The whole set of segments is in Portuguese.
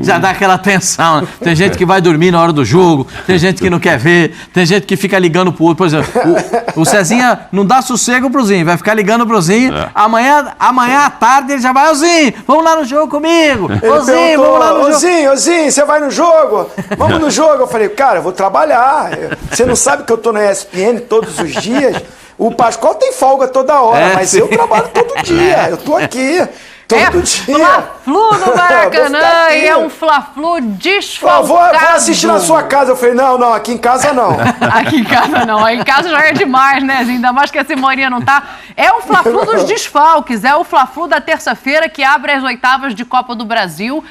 já dá aquela tensão. Né? Tem gente que vai dormir na hora do jogo, tem gente que não quer ver, tem gente que fica ligando pro outro. Por exemplo, o Cezinha não dá sossego pro Zinho, vai ficar ligando pro Zinho. Amanhã à tarde ele já vai, ô Zinho, vamos lá no jogo comigo. Ô Zinho, vamos lá no jogo. Ô Zinho, você vai no jogo? Vamos no jogo. Eu falei, cara, eu vou trabalhar. Você não sabe que eu tô na ESPN todos os dias? O Pascoal tem folga toda hora, mas eu trabalho todo dia. Eu tô aqui. Todo dia. Fla-Flu no Maracanã e é um Fla-Flu desfalcado. Vou assistir na sua casa. Eu falei, não, aqui em casa não. Aqui em casa não. Aí em casa já é demais, né? Ainda mais que a Simoninha não tá. É o Fla-Flu dos desfalques. É o Fla-Flu da terça-feira que abre as oitavas de Copa do Brasil,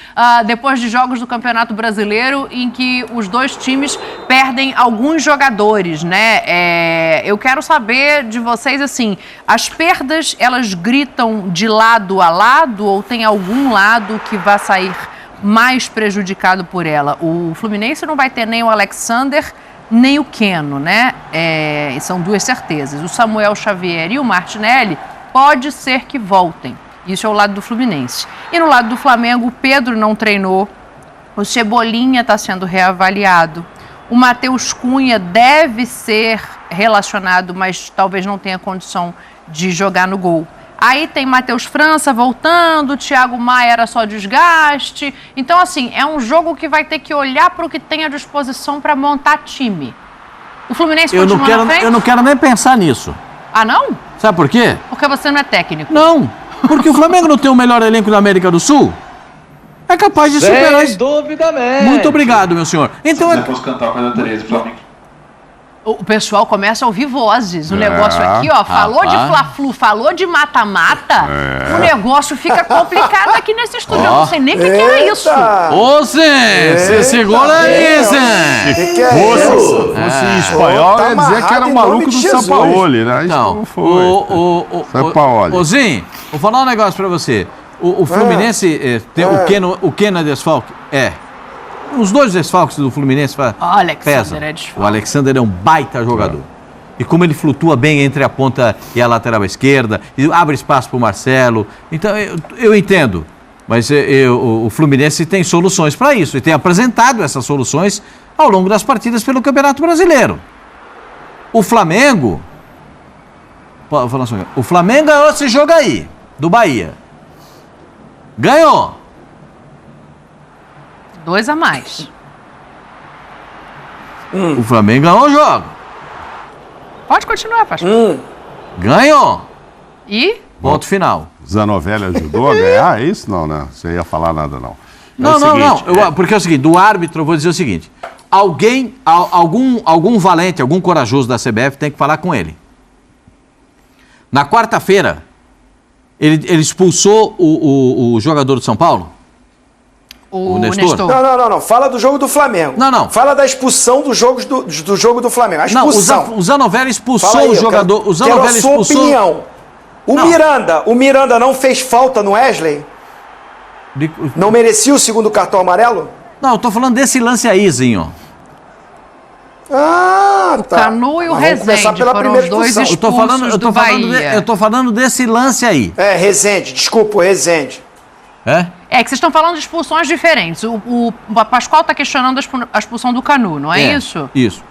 depois de jogos do Campeonato Brasileiro, em que os dois times perdem alguns jogadores, né? Eu quero saber de vocês, assim, as perdas, elas gritam de lado a lado ou tem algum lado que vai sair mais prejudicado por ela? O Fluminense não vai ter nem o Alexander, nem o Keno, né? São duas certezas. O Samuel Xavier e o Martinelli pode ser que voltem. Isso é o lado do Fluminense. E no lado do Flamengo, o Pedro não treinou, o Cebolinha está sendo reavaliado, o Matheus Cunha deve ser relacionado, mas talvez não tenha condição de jogar no gol. Aí tem Matheus França voltando, Thiago Maia era só desgaste. Então, assim, é um jogo que vai ter que olhar para o que tem à disposição para montar time. O Fluminense continua na frente? Eu não quero nem pensar nisso. Ah, não? Sabe por quê? Porque você não é técnico. Não, porque o Flamengo não tem o melhor elenco da América do Sul. É capaz de superar isso. Sem dúvida, Muito obrigado, meu senhor. Então, se posso cantar com a Tereza, Flamengo. O pessoal começa a ouvir vozes. O negócio aqui, ó, falou de Fla-Flu, falou de mata-mata, o negócio fica complicado aqui nesse estúdio. Eu não sei nem o que é isso. Ô, Zé, você segura aí, Zé. Que é isso? Fosse em espanhol, ia dizer que era o maluco do Sampaoli, né? Isso Não, não foi. Sampaoli. Ô, Zinho, vou falar um negócio pra você. O Fluminense tem o Keno é desfalque? Os dois desfalques do Fluminense pesam. O Alexander é um baita jogador. E como ele flutua bem entre a ponta e a lateral esquerda, e abre espaço para o Marcelo. Então, eu entendo. Mas o Fluminense tem soluções para isso. E tem apresentado essas soluções ao longo das partidas pelo Campeonato Brasileiro. O Flamengo... O Flamengo ganhou esse jogo aí, do Bahia. Ganhou. 2 a mais. O Flamengo ganhou o jogo. Pode continuar, Pastor. Ganhou. E? Ponto final. Zanovelli ajudou a ganhar? É isso? Não, né? Você ia falar nada, não. Não. Porque é o seguinte, do árbitro eu vou dizer o seguinte. Algum valente, algum corajoso da CBF tem que falar com ele. Na quarta-feira, ele expulsou o jogador do São Paulo? O Nestor? Não. Fala do jogo do Flamengo. Não. Fala da expulsão do jogo do Flamengo. A expulsão. Não, o Zanovelli expulsou o jogador. O Zanovelli expulsou. Opinião. O Miranda não fez falta no Wesley? Não merecia o segundo cartão amarelo? Não, eu tô falando desse lance aí, Zinho. O Canu e o Rezende foram os dois expulsos do Bahia. Eu tô falando desse lance aí. Rezende. Desculpa, o Rezende. É que vocês estão falando de expulsões diferentes. O Pascoal está questionando a expulsão do Canu, não é isso? Isso.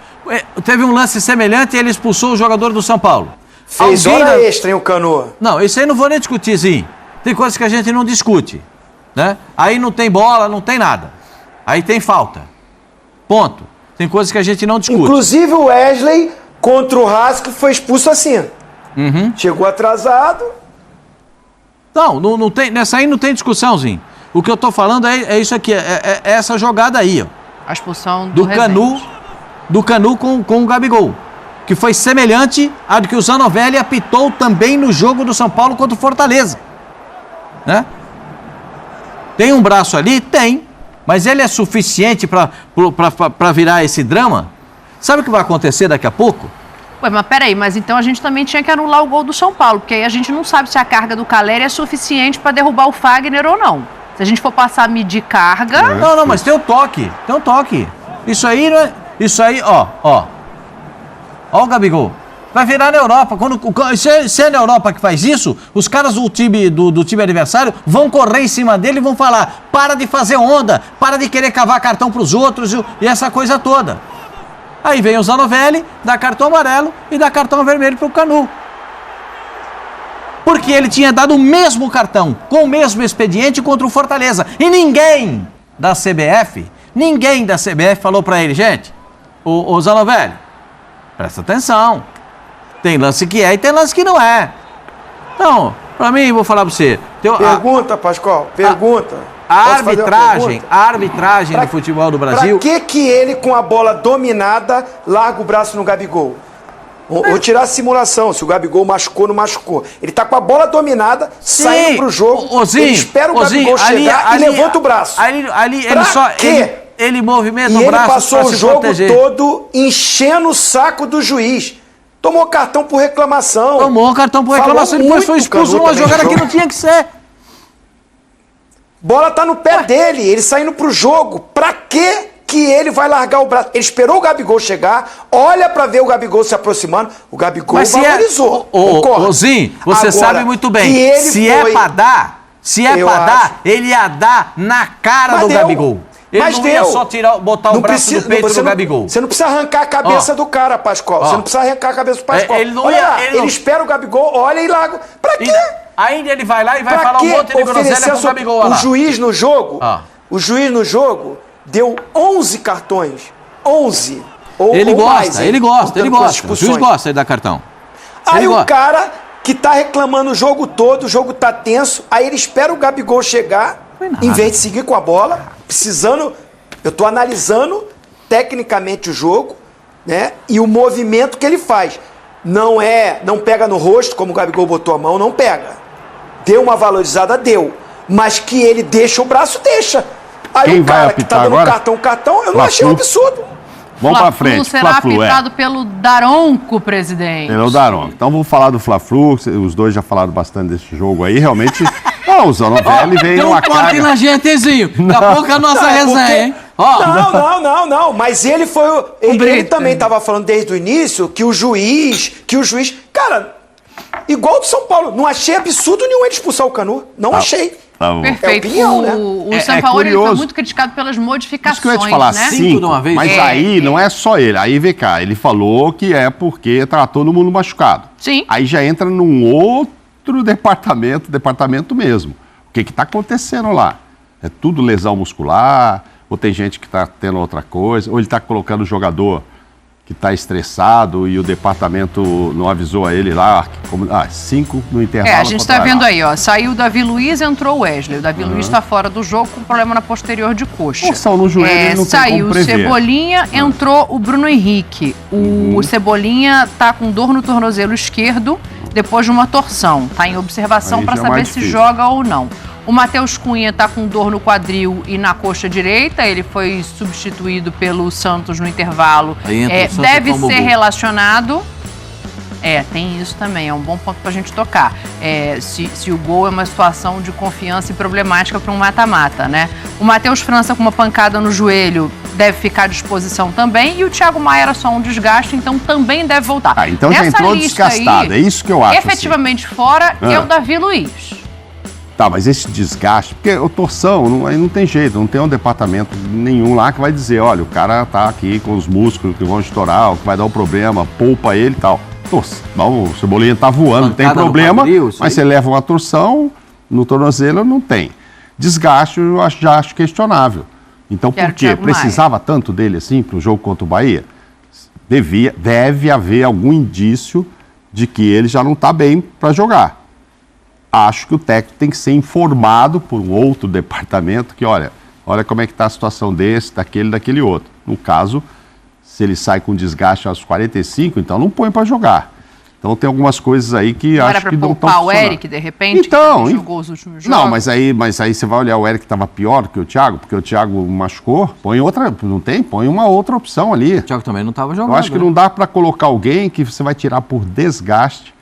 Teve um lance semelhante e ele expulsou o jogador do São Paulo. Fez hora extra, hein, o Canu? Não, isso aí não vou nem discutir, sim. Tem coisas que a gente não discute, né? Aí não tem bola, não tem nada. Aí tem falta. Ponto. Tem coisas que a gente não discute. Inclusive o Wesley contra o Rasco foi expulso assim. Chegou atrasado. Não tem, nessa aí não tem discussãozinho. O que eu tô falando é isso aqui, é essa jogada aí, ó. A expulsão do Canu com o Gabigol, que foi semelhante à do que o Zanovelli apitou também no jogo do São Paulo contra o Fortaleza, né? Tem um braço ali? Tem, mas ele é suficiente para virar esse drama? Sabe o que vai acontecer daqui a pouco? Ué, mas peraí, mas então a gente também tinha que anular o gol do São Paulo, porque aí a gente não sabe se a carga do Calleri é suficiente para derrubar o Fagner ou não. Se a gente for passar a medir carga... Não, mas tem um toque, Isso aí, ó o Gabigol. Vai virar na Europa. Se é na Europa que faz isso, os caras do time adversário vão correr em cima dele e vão falar: para de fazer onda, para de querer cavar cartão para os outros e essa coisa toda. Aí vem o Zanovelli, dá cartão amarelo e dá cartão vermelho para o Canu. Porque ele tinha dado o mesmo cartão, com o mesmo expediente contra o Fortaleza. E ninguém da CBF falou para ele: gente, o Zanovelli, presta atenção. Tem lance que é e tem lance que não é. Então, para mim, vou falar para você. Pergunta, Pascoal, pergunta. A arbitragem do futebol do Brasil... Pra que ele, com a bola dominada, larga o braço no Gabigol? Vou tirar a simulação, se o Gabigol machucou ou não machucou. Ele tá com a bola dominada, saindo pro jogo, ele espera o Gabigol chegar e levanta o braço. Ele movimenta o braço. Ele passou o jogo todo enchendo o saco do juiz. Tomou cartão por reclamação. E depois foi expulso numa jogada que não tinha que ser. Bola tá no pé dele, ele saindo pro jogo. Pra que ele vai largar o braço? Ele esperou o Gabigol chegar, olha pra ver o Gabigol se aproximando. O Gabigol valorizou. Rosinho, você sabe muito bem. Se é pra dar, ele ia dar na cara do Gabigol. Ele não ia só botar o braço do peito do Gabigol. Você não precisa arrancar a cabeça do cara, Pascoal. Você não precisa arrancar a cabeça do Pascoal. Ele espera o Gabigol, olha e larga. Pra quê? Ainda ele vai lá e vai falar um monte de groselha com o Gabigol lá. O juiz no jogo deu 11 cartões. 11. Ele gosta. O juiz gosta de dar cartão. Aí o cara que tá reclamando o jogo todo, o jogo tá tenso, aí ele espera o Gabigol chegar, em vez de seguir com a bola, precisando... Eu tô analisando tecnicamente o jogo, né? E o movimento que ele faz. Não pega no rosto, como o Gabigol botou a mão, não pega. Deu uma valorizada, deu. Mas que ele deixa o braço, deixa. Aí quem o cara vai que tá agora? dando cartão, eu não achei um absurdo. Vamos pra frente. Será apitado pelo Daronco, presidente. Pelo Daronco. Então vamos falar do Fla-Flu, os dois já falaram bastante desse jogo aí, realmente... Não, o Zanovelli veio numa carga... Deu um corte na gente, Zinho. Daqui a pouco a nossa resenha, hein? Não. Mas ele foi... Ele também tava falando desde o início que o juiz... Cara, igual do São Paulo, não achei absurdo nenhum ele expulsar o Canu. Não achei. Tá bom. Perfeito. Opinião, né? O São Paulo foi muito criticado pelas modificações, isso que eu ia te falar, né? 5 de uma vez. Mas aí não é só ele. Aí vem cá, ele falou que é porque tá todo mundo machucado. Sim. Aí já entra num outro departamento mesmo. O que está acontecendo lá? É tudo lesão muscular, ou tem gente que está tendo outra coisa, ou ele está colocando o jogador que está estressado e o departamento não avisou a ele lá, 5 no intervalo. A gente está vendo aí, ó, saiu o Davi Luiz, entrou o Wesley. O Davi Luiz está fora do jogo com problema na posterior de coxa. Torção no joelho, ele não tem como prever. Saiu o Cebolinha, entrou o Bruno Henrique. O Cebolinha está com dor no tornozelo esquerdo depois de uma torção. Está em observação para saber se joga ou não. O Matheus Cunha está com dor no quadril e na coxa direita. Ele foi substituído pelo Santos no intervalo. Deve ser relacionado. Tem isso também. É um bom ponto para a gente tocar. Se o gol é uma situação de confiança e problemática para um mata-mata, né? O Matheus França com uma pancada no joelho deve ficar à disposição também. E o Thiago Maia era só um desgaste, então também deve voltar. Então já entrou desgastado. É isso que eu acho. Efetivamente fora é o Davi Luiz. Tá, mas esse desgaste, porque o torção, aí não tem jeito, não tem um departamento nenhum lá que vai dizer, olha, o cara tá aqui com os músculos que vão estourar, que vai dar um problema, poupa ele e tal. O Cebolinha tá voando, não tem problema, mas você leva uma torção no tornozelo, não tem. Desgaste eu já acho questionável. Então por quê? Precisava tanto dele assim para o jogo contra o Bahia? Deve haver algum indício de que ele já não está bem para jogar. Acho que o técnico tem que ser informado por um outro departamento que, olha como é que está a situação daquele outro. No caso, se ele sai com desgaste aos 45, então não põe para jogar. Então tem algumas coisas aí que acho que não estão funcionando. O Eric, de repente, então, que jogou os últimos jogos? Não, mas aí você vai olhar o Eric que estava pior que o Thiago, porque o Thiago machucou, põe uma outra opção ali. O Thiago também não estava jogando. Eu acho que não dá para colocar alguém que você vai tirar por desgaste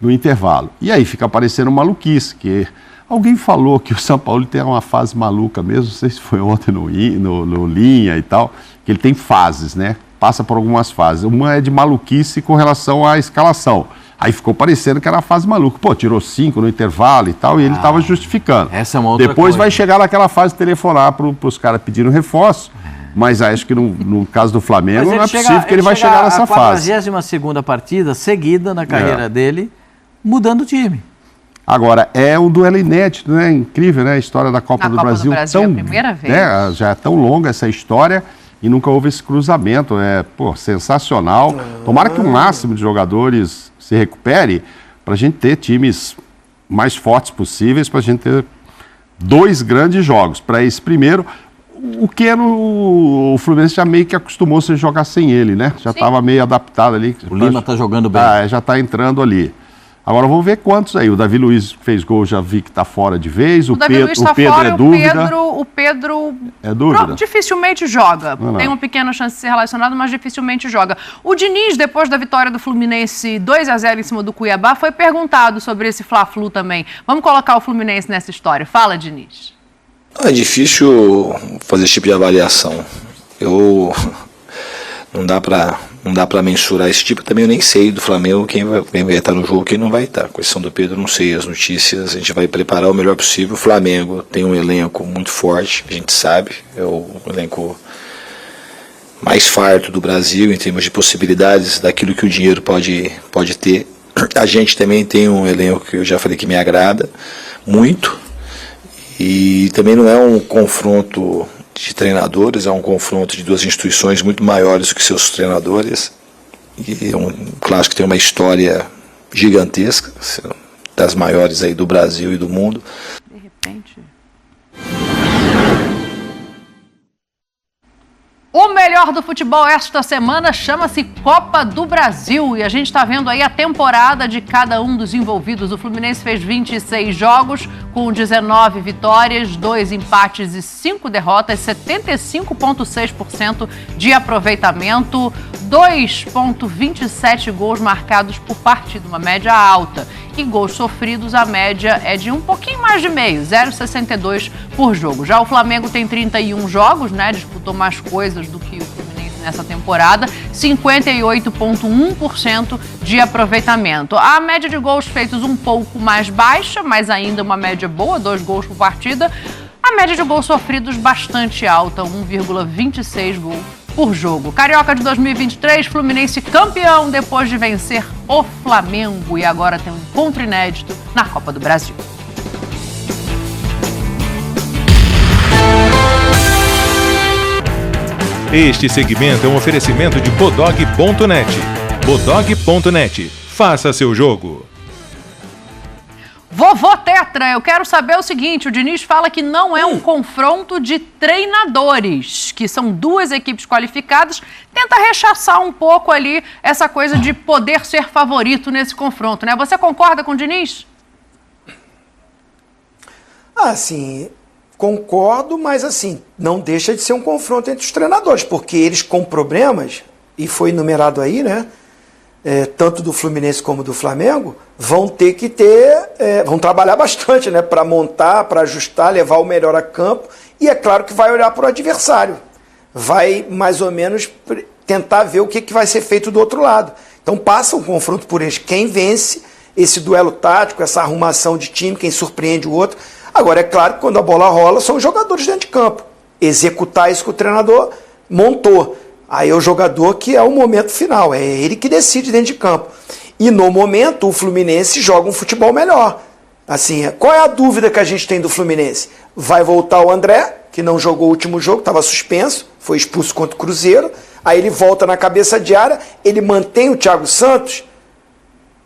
no intervalo. E aí fica parecendo maluquice, que alguém falou que o São Paulo tem uma fase maluca mesmo, não sei se foi ontem no Linha e tal, que ele tem fases, né? passa por algumas fases. Uma é de maluquice com relação à escalação. Aí ficou parecendo que era a fase maluca. Pô, tirou 5 no intervalo e tal, e ele estava justificando. Essa é uma outra Depois coisa. vai chegar naquela fase de telefonar para os caras pedindo reforço, mas acho que no caso do Flamengo não é possível que ele vai chegar nessa fase. A 42ª partida seguida na carreira dele, mudando o time. Agora, é um duelo inédito, né? Incrível, né? A história da Copa do Brasil. Tão, é a primeira vez. Né? Já é tão longa essa história e nunca houve esse cruzamento. É, pô, sensacional. Tomara que o máximo de jogadores se recupere para a gente ter times mais fortes possíveis, para a gente ter 2 grandes jogos. Para esse primeiro, o Fluminense já meio que acostumou-se a jogar sem ele, né? Já estava meio adaptado ali. O Lima está jogando bem. Já está entrando ali. Agora vamos ver quantos aí. O Davi Luiz fez gol, já vi que está fora de vez. O Pedro é dúvida. O Pedro é dúvida. Dificilmente joga. Tem uma pequena chance de ser relacionado, mas dificilmente joga. O Diniz, depois da vitória do Fluminense 2-0 em cima do Cuiabá, foi perguntado sobre esse Fla-Flu também. Vamos colocar o Fluminense nessa história. Fala, Diniz. É difícil fazer esse tipo de avaliação. Não dá para mensurar esse tipo. Também eu nem sei do Flamengo quem vai estar no jogo, quem não vai estar. Com exceção do Pedro, não sei as notícias. A gente vai preparar o melhor possível. O Flamengo tem um elenco muito forte, a gente sabe. É o elenco mais farto do Brasil em termos de possibilidades daquilo que o dinheiro pode ter. A gente também tem um elenco que eu já falei que me agrada muito. E também não é um confronto de treinadores, é um confronto de 2 instituições muito maiores do que seus treinadores. E é um clássico que tem uma história gigantesca, das maiores aí do Brasil e do mundo. De repente... O melhor do futebol esta semana chama-se Copa do Brasil e a gente está vendo aí a temporada de cada um dos envolvidos. O Fluminense fez 26 jogos com 19 vitórias, 2 empates e 5 derrotas, 75,6% de aproveitamento, 2,27 gols marcados por partida, uma média alta. E gols sofridos, a média é de um pouquinho mais de meio, 0,62 por jogo. Já o Flamengo tem 31 jogos, né? Disputou mais coisas do que o Fluminense nessa temporada, 58,1% de aproveitamento. A média de gols feitos um pouco mais baixa, mas ainda uma média boa, 2 gols por partida. A média de gols sofridos bastante alta, 1,26 gols por jogo. Carioca de 2023, Fluminense campeão depois de vencer o Flamengo e agora tem um encontro inédito na Copa do Brasil. Este segmento é um oferecimento de Bodog.net. Bodog.net. Faça seu jogo. Vovô Tetra, eu quero saber o seguinte, o Diniz fala que não é um confronto de treinadores, que são 2 equipes qualificadas, tenta rechaçar um pouco ali essa coisa de poder ser favorito nesse confronto, né? Você concorda com o Diniz? Sim, concordo, mas assim, não deixa de ser um confronto entre os treinadores, porque eles com problemas, e foi enumerado aí, né? Tanto do Fluminense como do Flamengo, vão ter que vão trabalhar bastante, né, para montar, para ajustar, levar o melhor a campo, e é claro que vai olhar para o adversário, vai mais ou menos tentar ver o que vai ser feito do outro lado. Então passa um confronto por eles, quem vence esse duelo tático, essa arrumação de time, quem surpreende o outro. Agora é claro que quando a bola rola, são os jogadores dentro de campo, executar isso que o treinador montou. Aí é o jogador que é o momento final, é ele que decide dentro de campo. E no momento o Fluminense joga um futebol melhor. Assim, qual é a dúvida que a gente tem do Fluminense? Vai voltar o André, que não jogou o último jogo, estava suspenso, foi expulso contra o Cruzeiro. Aí ele volta na cabeça de área, ele mantém o Thiago Santos,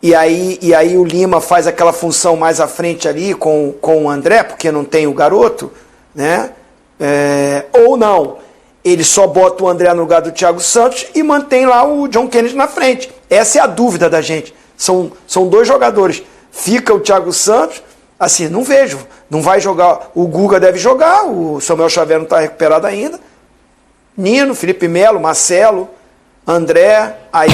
e aí o Lima faz aquela função mais à frente ali com o André, porque não tem o garoto, né? Ou não. Ele só bota o André no lugar do Thiago Santos e mantém lá o John Kennedy na frente. Essa é a dúvida da gente. São 2 jogadores. Fica o Thiago Santos, assim, não vejo. Não vai jogar. O Guga deve jogar, o Samuel Xavier não está recuperado ainda. Nino, Felipe Melo, Marcelo, André, aí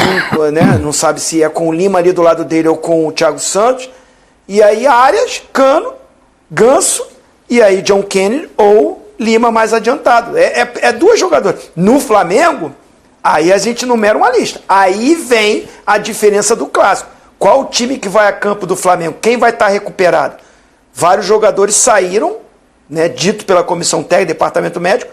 né, não sabe se é com o Lima ali do lado dele ou com o Thiago Santos. E aí Arias, Cano, Ganso, e aí John Kennedy ou Lima mais adiantado. 2 jogadores. No Flamengo, Aí a gente numera uma lista. Aí vem a diferença do clássico. Qual o time que vai a campo do Flamengo? Quem vai estar recuperado? Vários jogadores saíram, né, dito pela comissão técnica, departamento médico,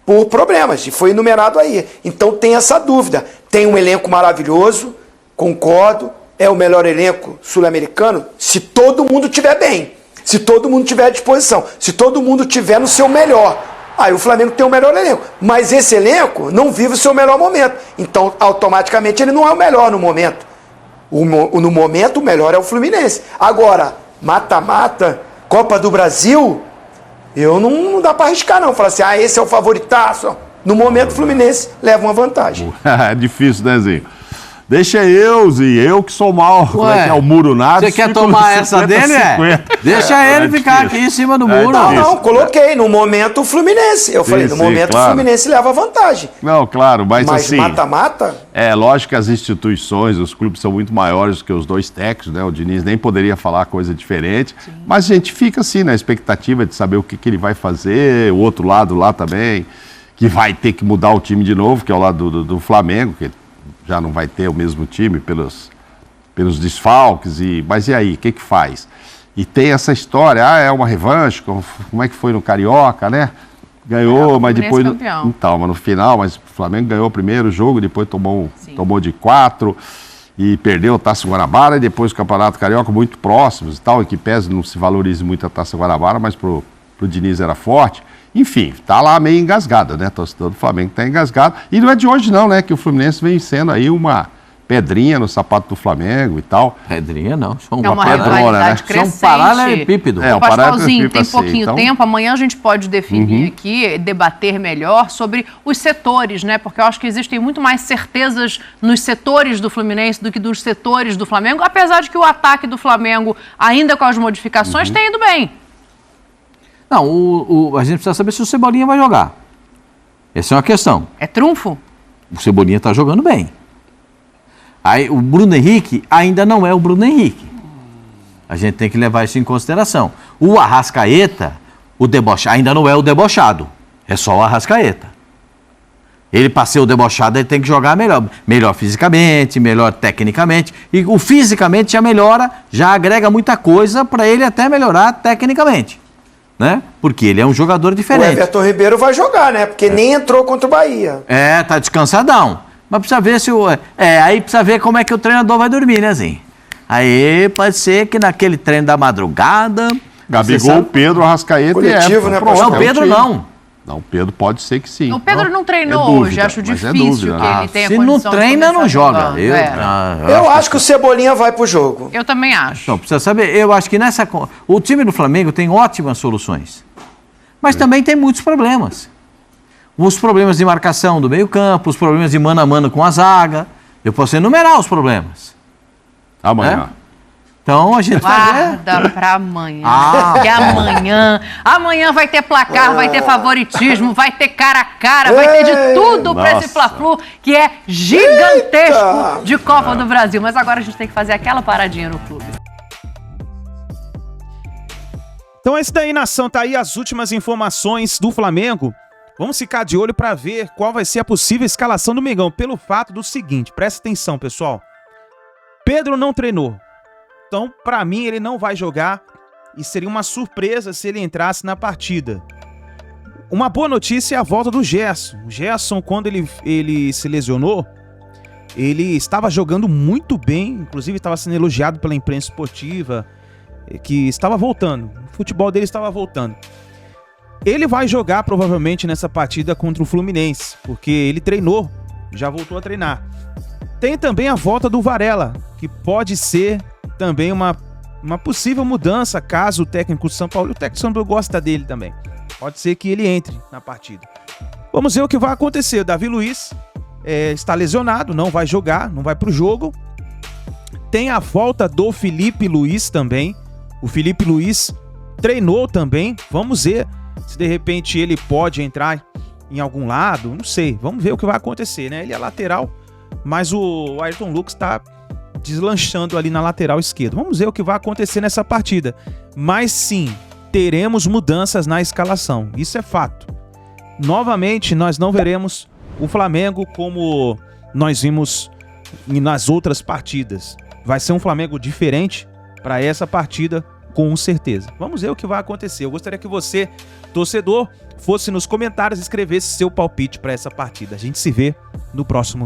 por problemas, e foi enumerado aí. Então tem essa dúvida. Tem um elenco maravilhoso, concordo, é o melhor elenco sul-americano, se todo mundo estiver bem, se todo mundo estiver à disposição, se todo mundo estiver no seu melhor. Aí o Flamengo tem o melhor elenco. Mas esse elenco não vive o seu melhor momento. Então, automaticamente, ele não é o melhor no momento. No momento, o melhor é o Fluminense. Agora, mata-mata, Copa do Brasil, não dá para arriscar, não. Falar assim, esse é o favoritaço. No momento, o Fluminense leva uma vantagem. É difícil, né, Zinho? Deixa eu que sou mal. Como é que é o muro nada? Você quer tomar essa dele, Deixa ele ficar aqui em cima do muro. Não, coloquei. No momento, o Fluminense. Eu falei, no momento, claro. O Fluminense leva vantagem. Não, claro, mas assim... mata-mata... É lógico que as instituições, os clubes são muito maiores do que os dois técnicos, né? O Diniz nem poderia falar coisa diferente. Sim. Mas a gente fica assim, na expectativa de saber o que ele vai fazer. O outro lado lá também, que vai ter que mudar o time de novo, que é o lado do Flamengo, que já não vai ter o mesmo time pelos desfalques, mas e aí, o que faz? E tem essa história, é uma revanche, como é que foi no Carioca, né? Ganhou, mas depois... Então, mas no final, mas o Flamengo ganhou o primeiro jogo, depois tomou de 4 e perdeu a Taça Guanabara, e depois o Campeonato Carioca muito próximos e tal, e que pese não se valorize muito a Taça Guanabara, mas pro Diniz era forte. Enfim, tá lá meio engasgado, né? Torcedor do Flamengo tá engasgado. E não é de hoje não, né? Que o Fluminense vem sendo aí uma pedrinha no sapato do Flamengo e tal. Pedrinha não, são uma pedrona, né? São um paralelepípedo. O Pascoalzinho, tem pouquinho tempo. Amanhã a gente pode definir aqui, debater melhor sobre os setores, né? Porque eu acho que existem muito mais certezas nos setores do Fluminense do que dos setores do Flamengo, apesar de que o ataque do Flamengo, ainda com as modificações, tem ido bem. Não, a gente precisa saber se o Cebolinha vai jogar. Essa é uma questão. É trunfo? O Cebolinha está jogando bem. Aí, o Bruno Henrique ainda não é o Bruno Henrique. A gente tem que levar isso em consideração. O Arrascaeta, ainda não é o debochado. É só o Arrascaeta. Ele, para ser o debochado, ele tem que jogar melhor. Melhor fisicamente, melhor tecnicamente. E o fisicamente já melhora, já agrega muita coisa para ele até melhorar tecnicamente. Né? Porque ele é um jogador diferente. O Everton Ribeiro vai jogar, né? Porque nem entrou contra o Bahia. Tá descansadão. Mas precisa ver aí precisa ver como é que o treinador vai dormir, né, Zinho? Aí pode ser que naquele treino da madrugada... Gabigol, Pedro, Arrascaeta coletivo, né? Não, Pedro não. Não, o Pedro pode ser que sim. O Pedro não treinou hoje, acho difícil que ele tenha condição. Se não treina, não joga. Eu acho que o Cebolinha vai pro jogo. Eu também acho. Então, precisa saber, eu acho que o time do Flamengo tem ótimas soluções, mas também tem muitos problemas. Os problemas de marcação do meio-campo, os problemas de mano a mano com a zaga. Eu posso enumerar os problemas. Amanhã. Então a gente guarda para amanhã. Porque amanhã vai ter placar, vai ter favoritismo, vai ter cara a cara, vai ter de tudo para esse Fla-Flu que é gigantesco de Copa do Brasil. Mas agora a gente tem que fazer aquela paradinha no clube. Então é isso daí, nação. Tá aí as últimas informações do Flamengo. Vamos ficar de olho para ver qual vai ser a possível escalação do Mengão. Pelo fato do seguinte, presta atenção, pessoal. Pedro não treinou. Então, para mim, ele não vai jogar e seria uma surpresa se ele entrasse na partida. Uma boa notícia é a volta do Gerson. O Gerson, quando ele se lesionou, ele estava jogando muito bem, inclusive estava sendo elogiado pela imprensa esportiva, que estava voltando. O futebol dele estava voltando. Ele vai jogar provavelmente nessa partida contra o Fluminense, porque ele treinou, já voltou a treinar. Tem também a volta do Varela, que pode ser também uma possível mudança, caso o técnico do São Paulo, o técnico do São Paulo gosta dele também. Pode ser que ele entre na partida. Vamos ver o que vai acontecer. O Davi Luiz está lesionado, não vai jogar, não vai pro jogo. Tem a volta do Felipe Luiz também. O Felipe Luiz treinou também. Vamos ver se de repente ele pode entrar em algum lado. Não sei, vamos ver o que vai acontecer, né? Ele é lateral, mas o Ayrton Lucas está deslanchando ali na lateral esquerda. Vamos ver o que vai acontecer nessa partida. Mas sim, teremos mudanças na escalação. Isso é fato. Novamente, nós não veremos o Flamengo como nós vimos nas outras partidas. Vai ser um Flamengo diferente para essa partida, com certeza. Vamos ver o que vai acontecer. Eu gostaria que você, torcedor, fosse nos comentários e escrevesse seu palpite para essa partida. A gente se vê no próximo vídeo.